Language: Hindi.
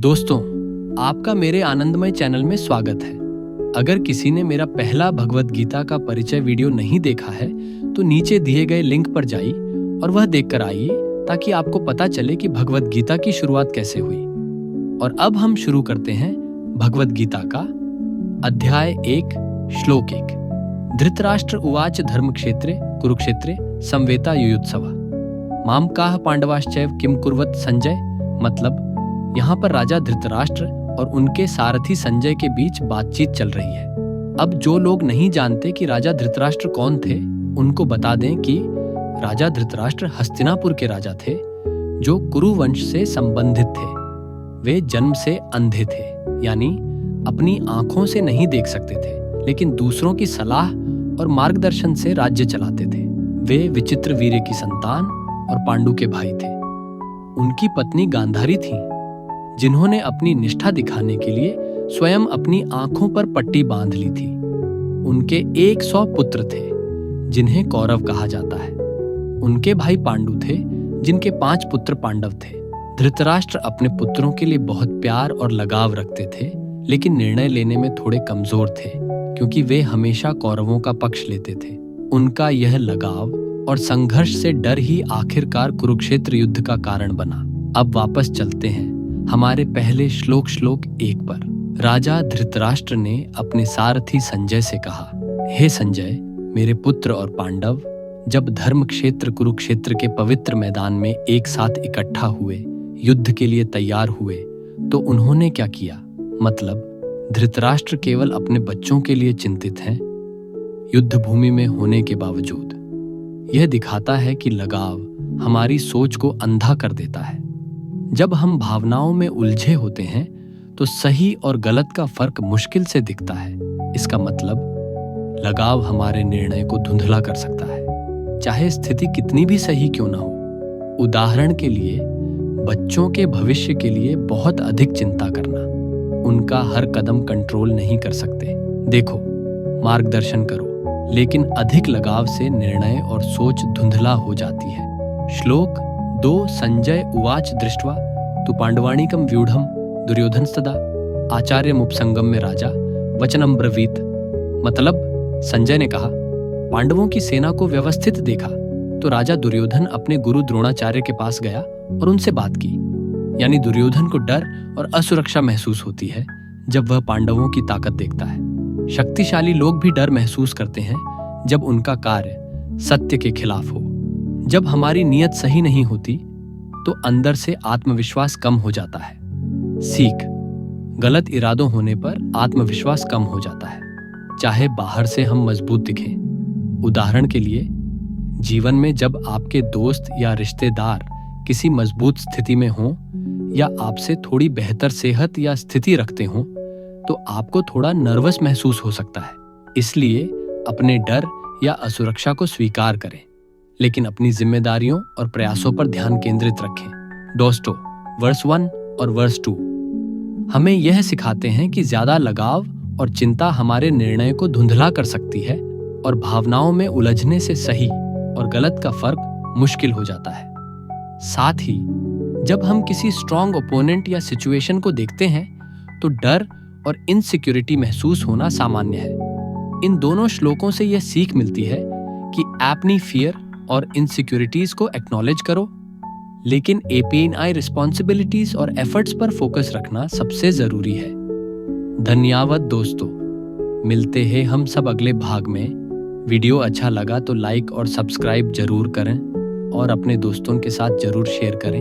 दोस्तों, आपका मेरे आनंदमय चैनल में स्वागत है। अगर किसी ने मेरा पहला भगवत गीता का परिचय वीडियो नहीं देखा है तो नीचे दिए गए लिंक पर जाइए और वह देखकर आइए ताकि आपको पता चले कि भगवत गीता की शुरुआत कैसे हुई। और अब हम शुरू करते हैं भगवत गीता का अध्याय 1 श्लोक 1। धृतराष्ट्र उवाच धर्मक्षेत्रे कुरुक्षेत्रे संवेता युयुत्सव माम काह पांडवाश्चैव किम कुर्वत संजय। मतलब यहाँ पर राजा धृतराष्ट्र और उनके सारथी संजय के बीच बातचीत चल रही है। अब जो लोग नहीं जानते कि राजा धृतराष्ट्र कौन थे, उनको बता दें कि राजा धृतराष्ट्र हस्तिनापुर के राजा थे जो कुरु वंश से संबंधित थे। वे जन्म से अंधे थे, यानी अपनी आंखों से नहीं देख सकते थे, लेकिन दूसरों की सलाह और मार्गदर्शन से राज्य चलाते थे। वे विचित्र वीर्य की संतान और पांडु के भाई थे। उनकी पत्नी गांधारी थी, जिन्होंने अपनी निष्ठा दिखाने के लिए स्वयं अपनी आंखों पर पट्टी बांध ली थी। उनके 100 पुत्र थे, जिन्हें कौरव कहा जाता है। उनके भाई पांडु थे, जिनके 5 पुत्र पांडव थे। धृतराष्ट्र अपने पुत्रों के लिए बहुत प्यार और लगाव रखते थे, लेकिन निर्णय लेने में थोड़े कमजोर थे, क्योंकि वे हमेशा कौरवों का पक्ष लेते थे। उनका यह लगाव और संघर्ष से डर ही आखिरकार कुरुक्षेत्र युद्ध का कारण बना। अब वापस चलते हैं हमारे पहले श्लोक 1 पर। राजा धृतराष्ट्र ने अपने सारथी संजय से कहा, हे संजय, मेरे पुत्र और पांडव जब धर्म क्षेत्र कुरुक्षेत्र के पवित्र मैदान में एक साथ इकट्ठा हुए, युद्ध के लिए तैयार हुए, तो उन्होंने क्या किया? मतलब धृतराष्ट्र केवल अपने बच्चों के लिए चिंतित हैं, युद्ध भूमि में होने के बावजूद। यह दिखाता है कि लगाव हमारी सोच को अंधा कर देता है। जब हम भावनाओं में उलझे होते हैं तो सही और गलत का फर्क मुश्किल से दिखता है। इसका मतलब लगाव हमारे निर्णय को धुंधला कर सकता है, चाहे स्थिति कितनी भी सही क्यों ना हो। उदाहरण के लिए, बच्चों के भविष्य के लिए बहुत अधिक चिंता करना। उनका हर कदम कंट्रोल नहीं कर सकते। देखो, मार्गदर्शन करो, लेकिन अधिक लगाव से निर्णय और सोच धुंधला हो जाती है। श्लोक 2 संजय उवाच दृष्ट्वा तु पांडवानीकम व्यूढ़म दुर्योधनस्तदा आचार्यमुपसंगम में राजा वचनम ब्रवीत। मतलब संजय ने कहा, पांडवों की सेना को व्यवस्थित देखा तो राजा दुर्योधन अपने गुरु द्रोणाचार्य के पास गया और उनसे बात की। यानी दुर्योधन को डर और असुरक्षा महसूस होती है जब वह पांडवों की ताकत देखता है। शक्तिशाली लोग भी डर महसूस करते हैं जब उनका कार्य सत्य के खिलाफ हो। जब हमारी नीयत सही नहीं होती तो अंदर से आत्मविश्वास कम हो जाता है। सीख: गलत इरादों होने पर आत्मविश्वास कम हो जाता है, चाहे बाहर से हम मजबूत दिखें। उदाहरण के लिए, जीवन में जब आपके दोस्त या रिश्तेदार किसी मजबूत स्थिति में हों या आपसे थोड़ी बेहतर सेहत या स्थिति रखते हों, तो आपको थोड़ा नर्वस महसूस हो सकता है। इसलिए अपने डर या असुरक्षा को स्वीकार करें, लेकिन अपनी जिम्मेदारियों और प्रयासों पर ध्यान केंद्रित रखें। दोस्तों, वर्स 1 और वर्स 2 हमें यह सिखाते हैं कि ज्यादा लगाव और चिंता हमारे निर्णय को धुंधला कर सकती है और भावनाओं में उलझने से सही और गलत का फर्क मुश्किल हो जाता है। साथ ही जब हम किसी स्ट्रॉन्ग ओपोनेंट या सिचुएशन को देखते हैं तो डर और इनसिक्योरिटी महसूस होना सामान्य है। इन दोनों श्लोकों से यह सीख मिलती है कि अपनी फियर और इनसिक्योरिटीज को एक्नॉलेज करो, लेकिन APNI रिस्पॉन्सिबिलिटीज और एफर्ट्स पर फोकस रखना सबसे जरूरी है। धन्यवाद दोस्तों, मिलते हैं हम सब अगले भाग में। वीडियो अच्छा लगा तो लाइक और सब्सक्राइब जरूर करें और अपने दोस्तों के साथ जरूर शेयर करें।